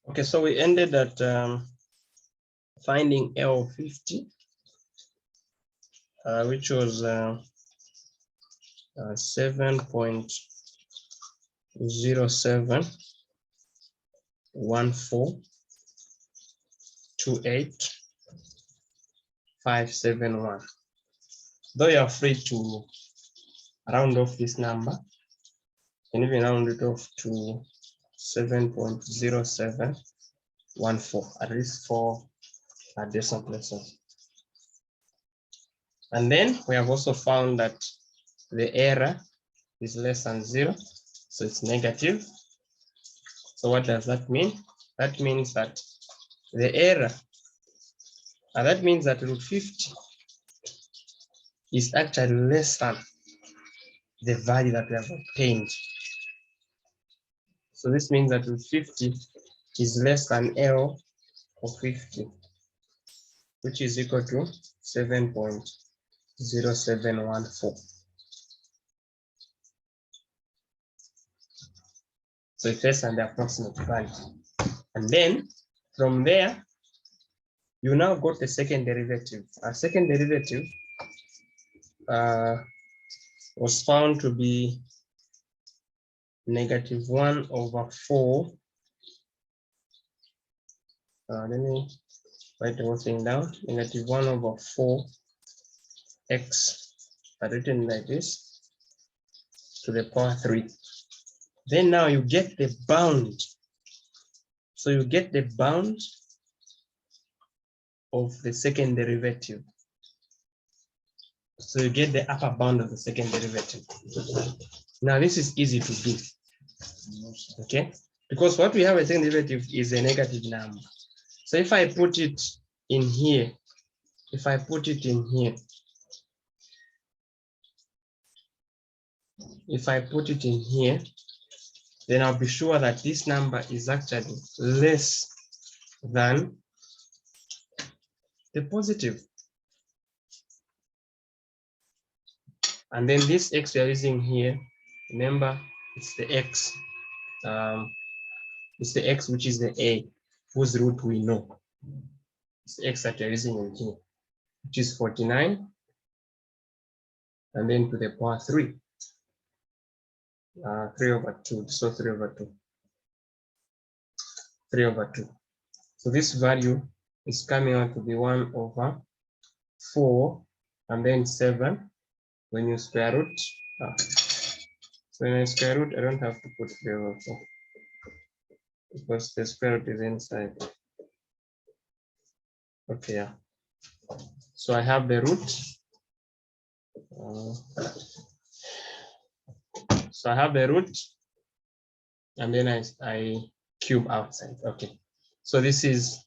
Okay, so we ended at finding L 50, which was 7.071428.571. Though you are free to round off this number, and even round it off to 7.0714, at least 4 decimal places. And then we have also found that the error is less than 0, so it's negative. So what does that mean? That means that the error, that means that root 50 is actually less than the value that we have obtained. So this means that root 50 is less than L of 50, which is equal to 7.0714. So it's less than the approximate value. And then from there, you now got the second derivative. Our second derivative was found to be -1/4. Let me write the whole thing down. -1/4 x, written like this, to the power 3. Then now you get the bound. So you get the bound of the second derivative. So you get the upper bound of the second derivative. Now this is easy to do, okay? Because what we have as a second derivative is a negative number. So if I put it in here, then I'll be sure that this number is actually less than the positive. And then this x we are using here, remember, it's the x. It's the x which is the a, whose root we know. It's the x that you're using in here, which is 49, and then to the power 3. 3/2, so 3/2. 3/2. So this value is coming out to be 1/4, and then 7 when you square root. So when I square root, I don't have to put 3/4 because the square root is inside. Okay, yeah. So I have the root. So I have the root, and then I cube outside. Okay. So this is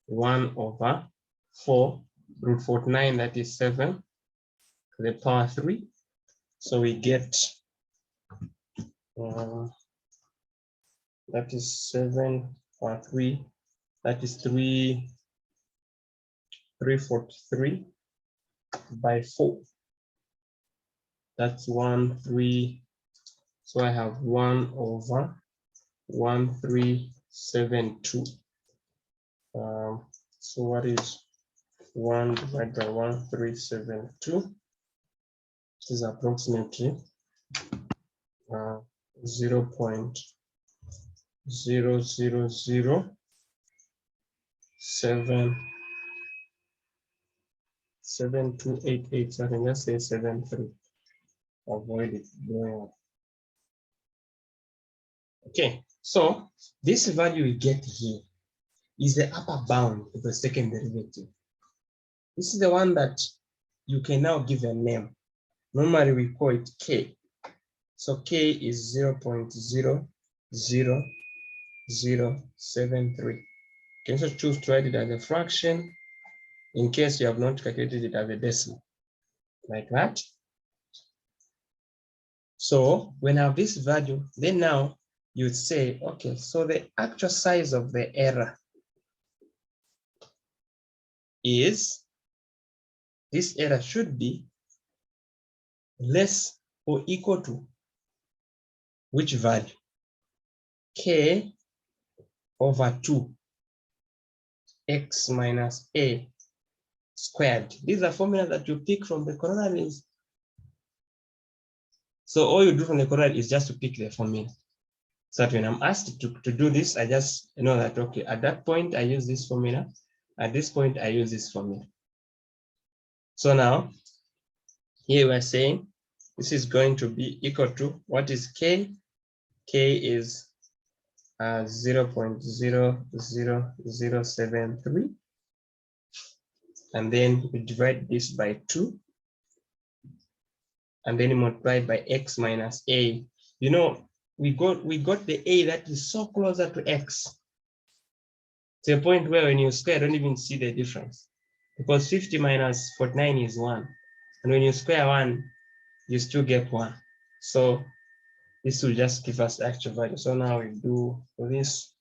1/4 root 49, that is 7 to the power 3. So we get that is 7 power 3, that is 343 by 4. That's 1/3. So I have 1/1372. So what is 1 divided by 1/372? This is approximately 0.00077288. So I can just say 73. Avoid it going on. Okay, so this value we get here is the upper bound of the second derivative. This is the one that you can now give a name. Normally we call it k. So k is 0.00073. You can also choose to write it as a fraction in case you have not calculated it as a decimal, like that. So when I have this value, then now you would say, okay, so the actual size of the error is, this error should be less or equal to which value? K over 2 x minus a squared. These are formulas that you pick from the corollaries. So all you do from the corollary is just to pick the formula. So that when I'm asked to do this, I just know that, okay, at that point, I use this formula. At this point, I use this formula. So now, here we're saying this is going to be equal to, what is k? K is 0.00073. And then we divide this by 2. And then multiply by x minus a. You know, we got the a that is so closer to x, to a point where when you square, don't even see the difference, because 50 minus 49 is 1, and when you square 1, you still get 1. So this will just give us the actual value. So now we do this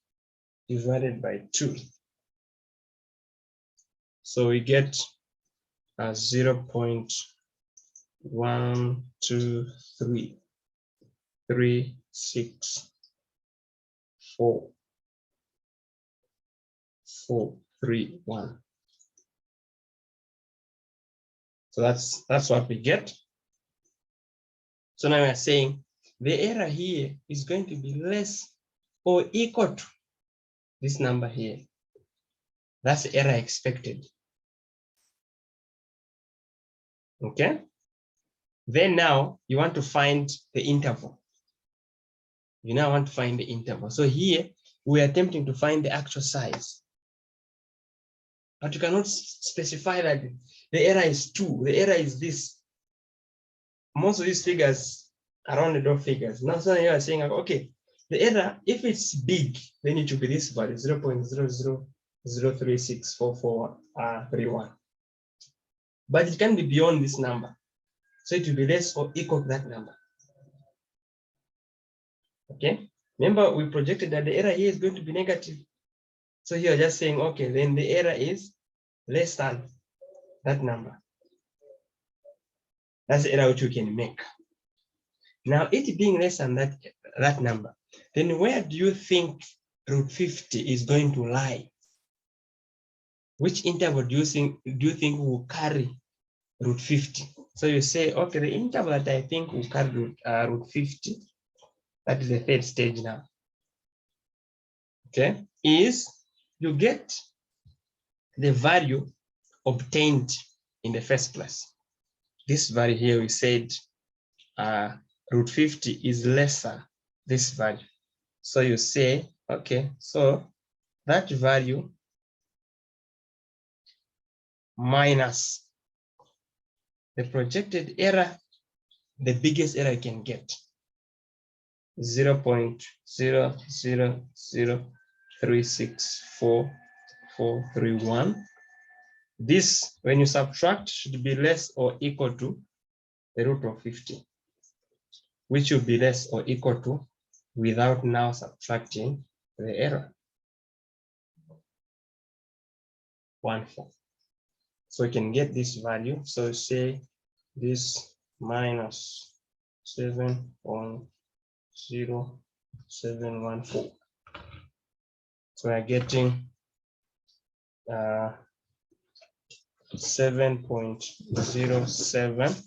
divided by 2. So we get 0.12364. So that's what we get. So now we're saying the error here is going to be less or equal to this number here. That's the error expected. Okay. Then now you want to find the interval. You now want to find the interval. So here we are attempting to find the actual size. But you cannot specify that the error is 2, the error is this. Most of these figures are rounded off figures. Now so you are saying, okay, the error, if it's big, then it should be this value, 0.000364431. But it can be beyond this number. So it will be less or equal to that number. Okay. Remember, we projected that the error here is going to be negative. So here just saying, okay, then the error is less than that number. That's the error which we can make. Now, it being less than that number, then where do you think root 50 is going to lie? Which interval do you think will carry root 50? So you say, okay, the interval that I think will carry root 50, that is the third stage now. Okay, is you get the value obtained in the first place. This value here, we said root 50 is lesser this value. So you say, okay, so that value minus the projected error, the biggest error you can get, 0.000364431. This, when you subtract, should be less or equal to the root of 50, which will be less or equal to without now subtracting the error. 1/4. So we can get this value. So say this minus 7.0714. So we are getting 7.0710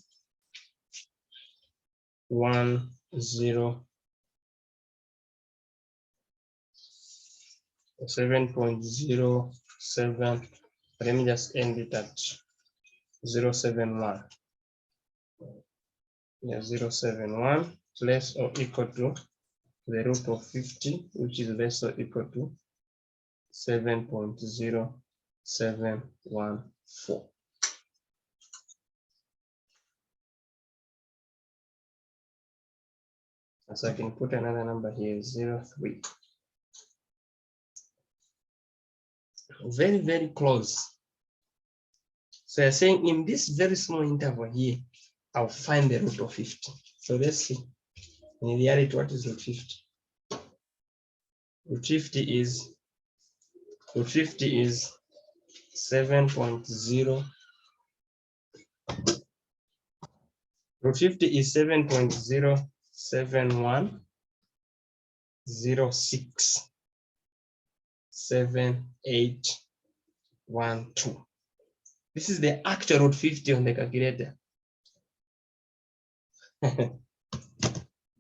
7.07. Let me just end it at 0.71. Yeah, 0.71 less or equal to the root of 50, which is less or equal to 7.0714. So I can put another number here, 0.3. Very, very close. So you're saying in this very small interval here, I'll find the root of 50. So let's see. In reality, what is root 50? Root 50 is 7.0. Root 50 is 7.07106. 0.7812. This is the actual root 50 on the calculator.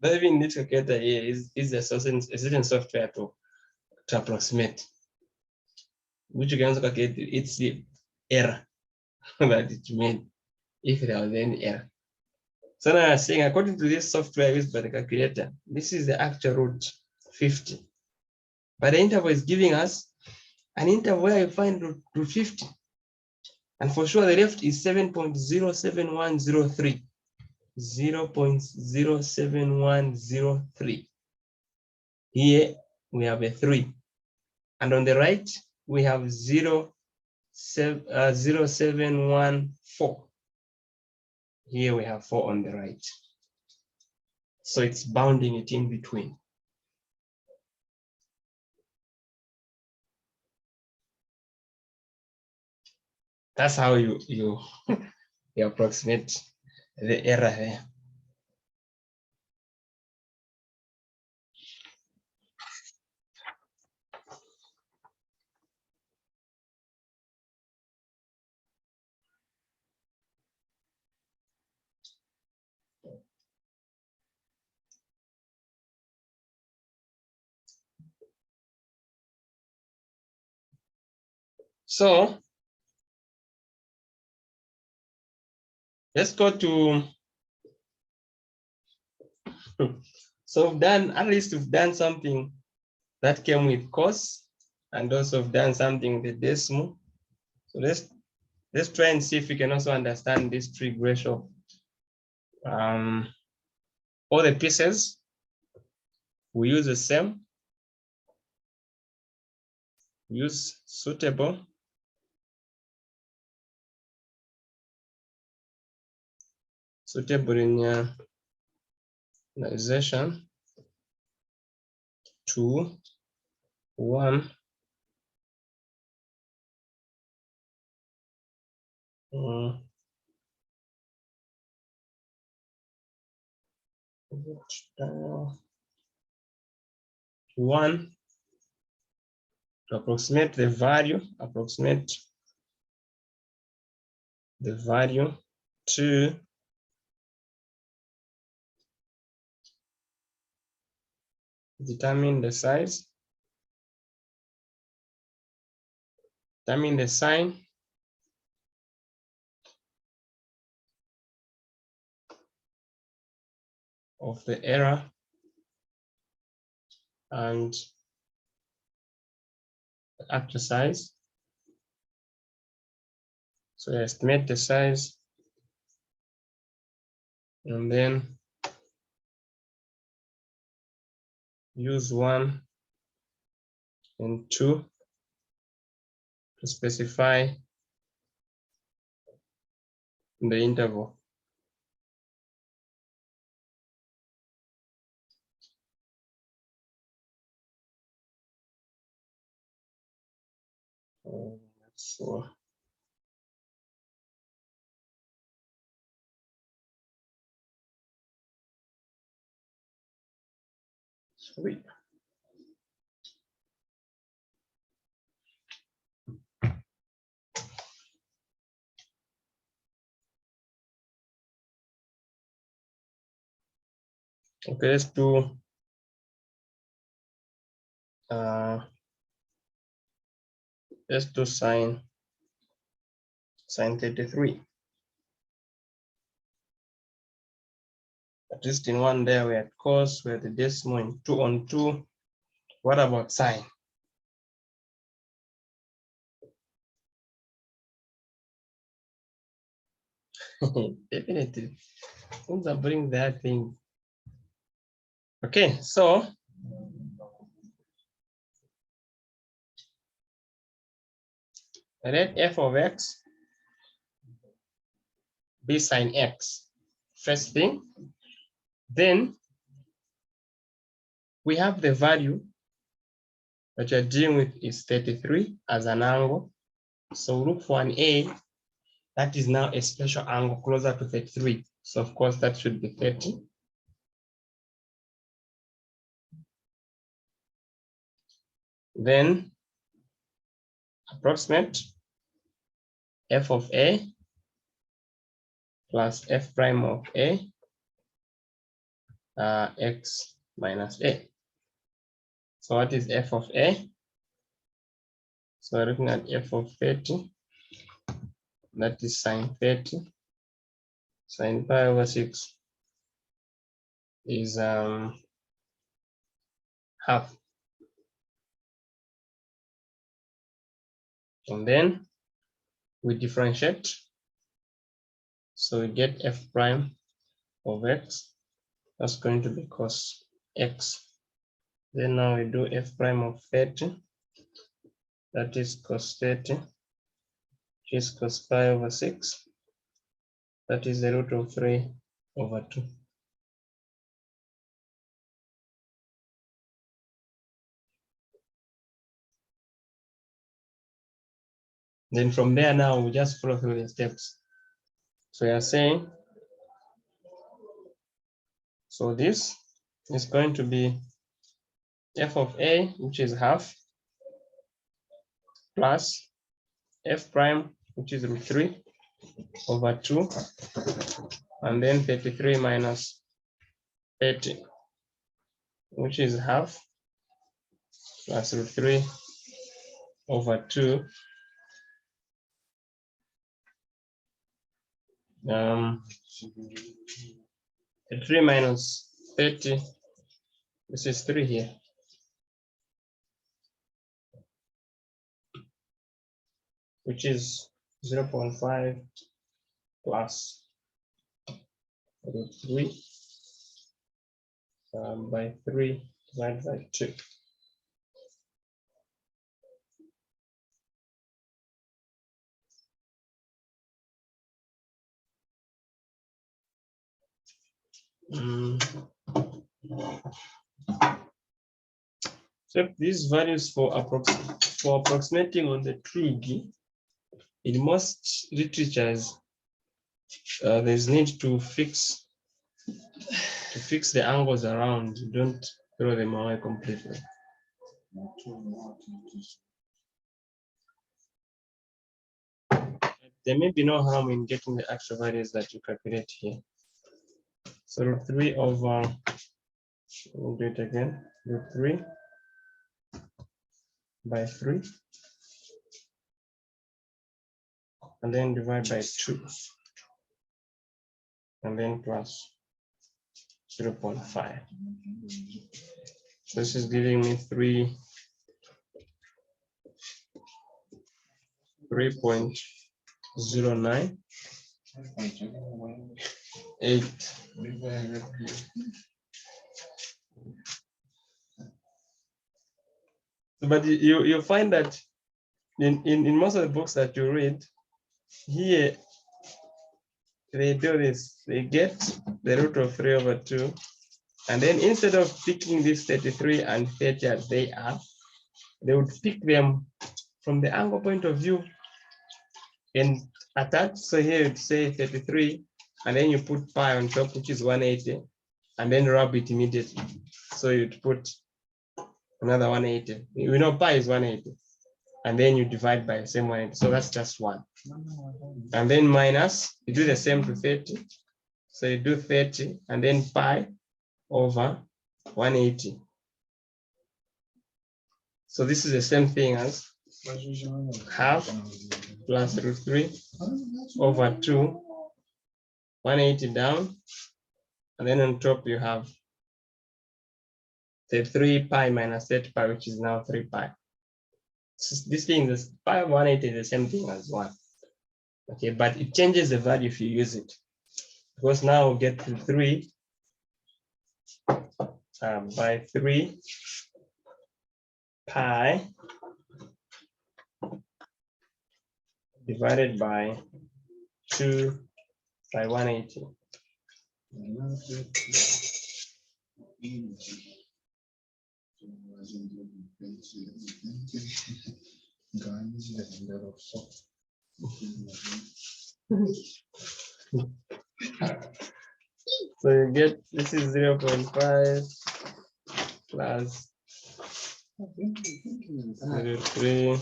Having this calculator here is a certain software to approximate, which you can also calculate. It's the error that it made if there was any error. So now I'm saying, according to this software used by the calculator, this is the actual root 50. But the interval is giving us an interval where you find root 50. And for sure, the left is 7.07103. 0.07103. Here we have a 3. And on the right, we have 0.714. Here we have 4 on the right. So it's bounding it in between. That's how you approximate the error here. So let's go to, so we've done, at least we've done something that came with cos, and also we've done something with the decimal. So let's try and see if we can also understand this trig ratio. All the pieces, we use the same. We use suitable. Suitable initialization 2, 1. One to approximate the value, to determine the size, determine the sign, of the error, and the actual size. So estimate the size, and then use 1 and 2 to specify the interval. So sweet. Okay, let's do sine 33. At least in one there we had cos, we had the decimal in 2 on 2. What about sine? Definitely. Things are bring that thing. Okay, so let f of x be sine x. First thing, then we have the value that you're dealing with is 33 as an angle. So look for an A that is now a special angle closer to 33. So of course that should be 30. Then approximate f of a plus f prime of a x minus a. So what is f of a? So we're looking at f of 30, that is sine 30. Sine pi over 6 is half. And then we differentiate. So we get f prime of x. That's going to be cos x. Then now we do f prime of 30. That is cos 30, which is cos pi over 6. That is the root of 3 over 2. Then from there now we just follow through the steps. So you're saying, so this is going to be f of a, which is half, plus f prime, which is root 3 over 2, and then 33 minus 30, which is half, plus root 3 over 2. 3 minus 30, this is 3 here. Which is 0.5 plus root 3 by 3 divided by 2. So these values for approximating on the trig, in most literatures, there's need to fix the angles around. Don't throw them away completely. There may be no harm in getting the actual values that you calculate here. So root 3 over, we'll do it again, root 3 by 3, and then divide by 2, and then plus 0.5. So this is giving me 3.09. 8. But you find that in most of the books that you read, here they do this. They get the root of 3 over 2. And then instead of picking this 33 and 30 as they are, they would pick them from the angle point of view and attach. So here you'd say 33, and then you put pi on top, which is 180, and then rub it immediately. So you'd put another 180. You know pi is 180. And then you divide by the same 180. So that's just 1. And then minus, you do the same to 30. So you do 30, and then pi over 180. So this is the same thing as half plus root 3 over 2, 180 down, and then on top you have the 3 pi minus 30 pi, which is now 3 pi. This thing, this pi of 180 is the same thing as 1. Okay, but it changes the value if you use it. Because now we get to 3 by 3 pi divided by 2 by 180. So you get, this is 0.5 plus 0.3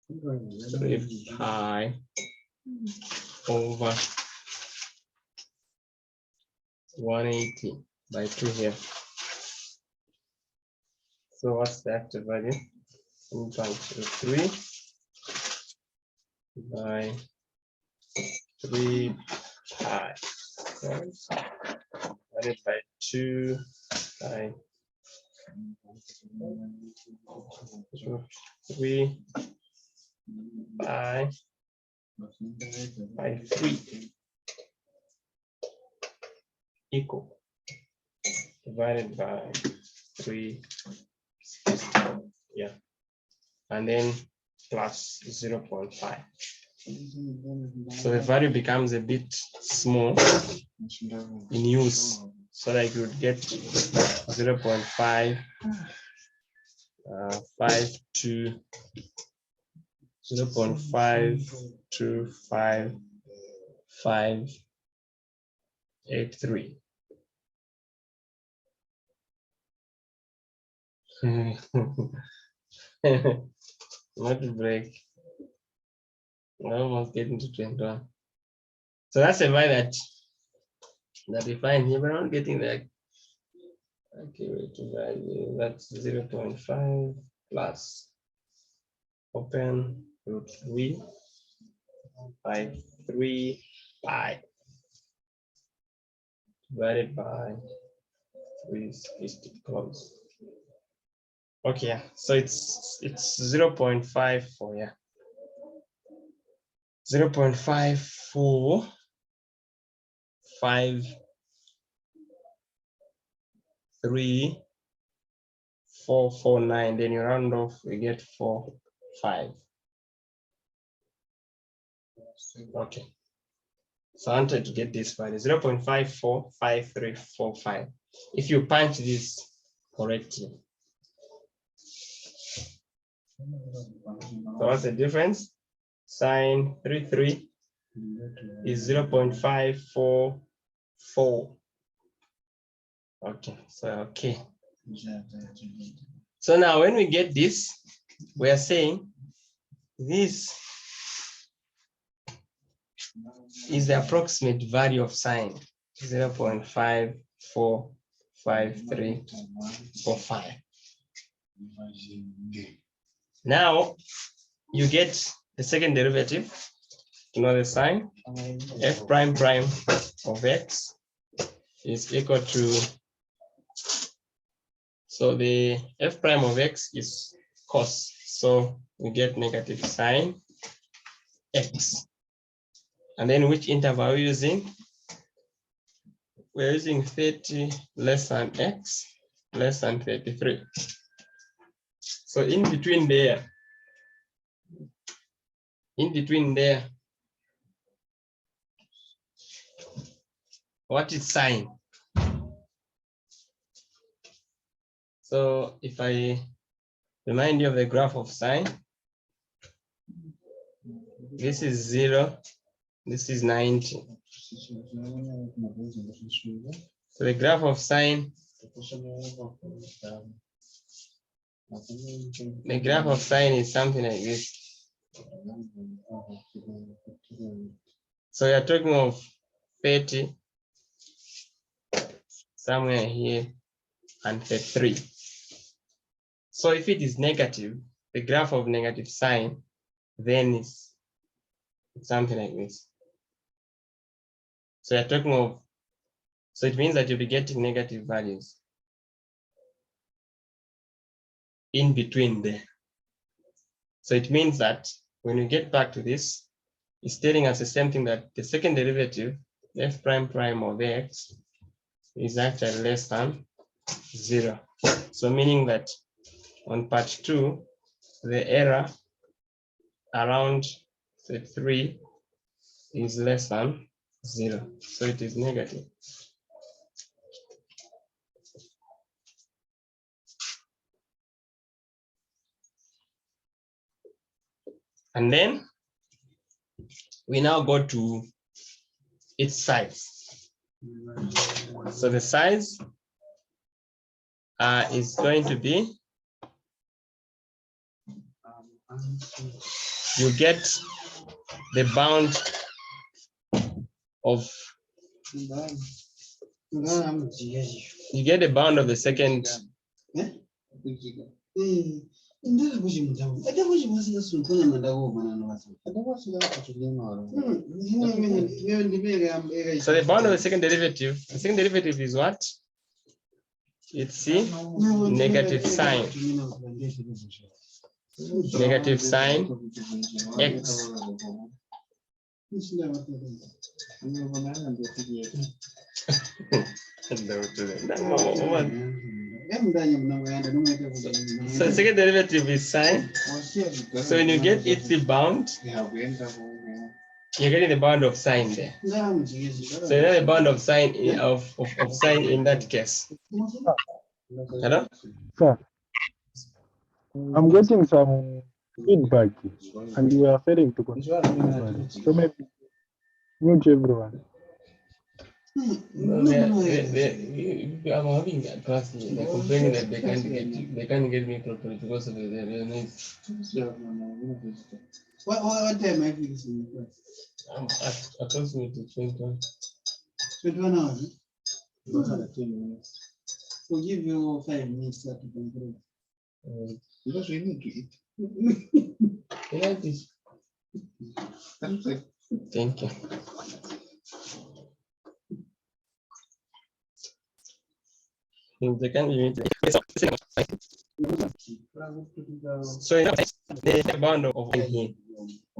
3 pi over 180 by 2 here. So what's the active value? 3 by 3 pi divided by 2 by 3 pi by 3 equal divided by 3, yeah, and then plus 0.5. So the value becomes a bit small in use, so that you would get 0.5, 5 to 0.52583. Not to break. I almost get into 21. So that's a value that we find here. We're not getting that. Okay, wait to value. That's 0.5 plus open root 3 by 3 pi divided by 3 close. Okay, so it's 0.54, yeah. 0.5453449, then you round off, we get 45. Okay. So I wanted to get this value, 0.545345. If you punch this correctly. So what's the difference? Sine 33 is 0.544. Okay, so okay. So now when we get this, we are saying this is the approximate value of sine, 0.545345. Now you get the second derivative, you know the sign, f prime prime of x is equal to, so the f prime of x is cos, so we get negative sine x. And then which interval are we using? We're using 30 less than x less than 33. So in between there, what is sine? So if I remind you of the graph of sine, this is 0, this is 90. So the graph of sine, is something like this. So you're talking of 30 somewhere here and 33. So if it is negative, the graph of negative sine, then it's something like this. So you're talking of, so it means that you'll be getting negative values in between there. So it means that when we get back to this, it's telling us the same thing, that the second derivative, f prime prime of x, is actually less than 0. So meaning that on part 2, the error around the 3 is less than 0. So it is negative. And then we now go to its size. So the size is going to be you get the bound of the second. So the bound of the second derivative is what? It's the negative sign. Negative sign x. So the second derivative is sine. So when you get it's the bound, you're getting the bound of sine there. So you know the bound of sine of sine in that case. Hello? Sir, I'm getting some feedback and you are failing to control. So maybe mute everyone. I'm having a class. They're complaining that they can't get me properly because of the noise. What time are you in class? Approximately 21. 21 hours. Those are the 10 minutes. We'll give you 5 minutes to conclude. Because we need to eat. You like this? Thank you. They can be so the bound of here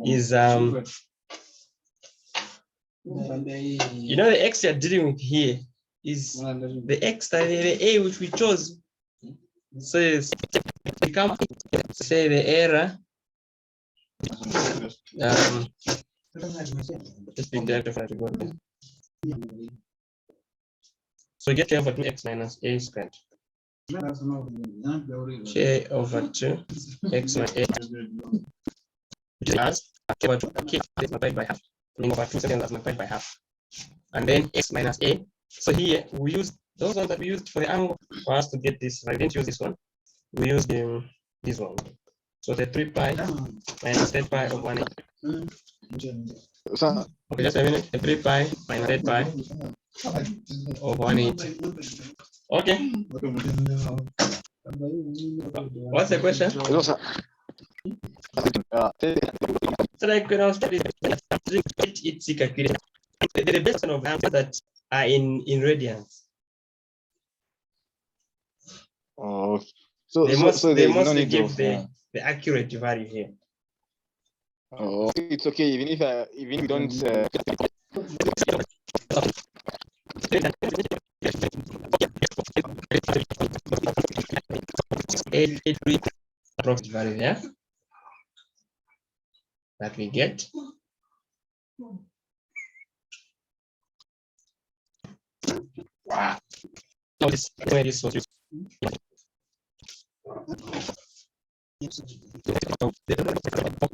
is you know the x you're dealing with here is the x the a which we chose. So it's become say the error just being there to go there. So get k over 2x minus a squared. K over 2 x minus a, which is k over 2 k multiplied by half. Over 2 seconds that's multiplied by half. And then x minus a. So here we use those ones that we used for the angle for us to get this. I didn't use this one. We used this one. So the 3 pi minus 10 pi of 1 8. Okay, just a minute. The 3 pi minus 8 pi of 1 8. Okay. What's the question? So like when I was studying, it's calculated. The best of answers that are in radians. Oh, so they mostly give the accurate value here. Oh, it's okay even if we don't. Approximate value there that we get. Wow. Now this where this was used.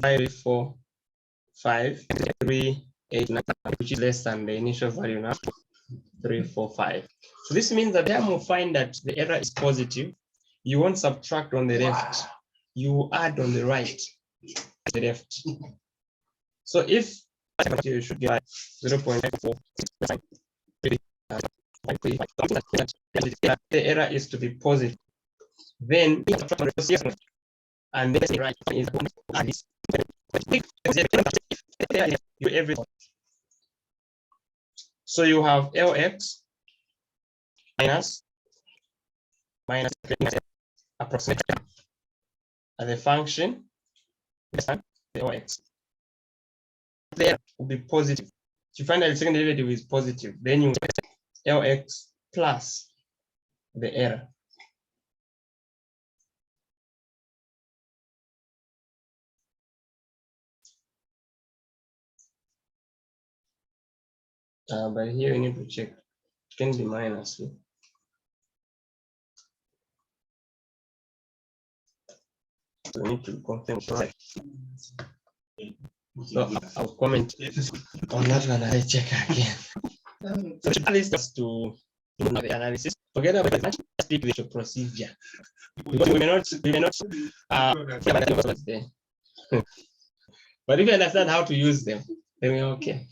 5 4 5 3 8 9, which is less than the initial value now. 3 4 5. So this means that time will find that the error is positive. You won't subtract on the left. You add on the right. The left. So if you should get 0.4, the error is to be positive. Then and then right is you everything. So you have Lx minus approximate as a function the Lx. There will be positive. If you find that the second derivative is positive, then you get Lx plus the error. But here you need to check. It can be minus. So we need to confirm right. So I'll comment on that one and I check again. So at least just to do the analysis. Forget about it. Speak with your procedure. Because we may not there. But if you understand how to use them, then we're okay.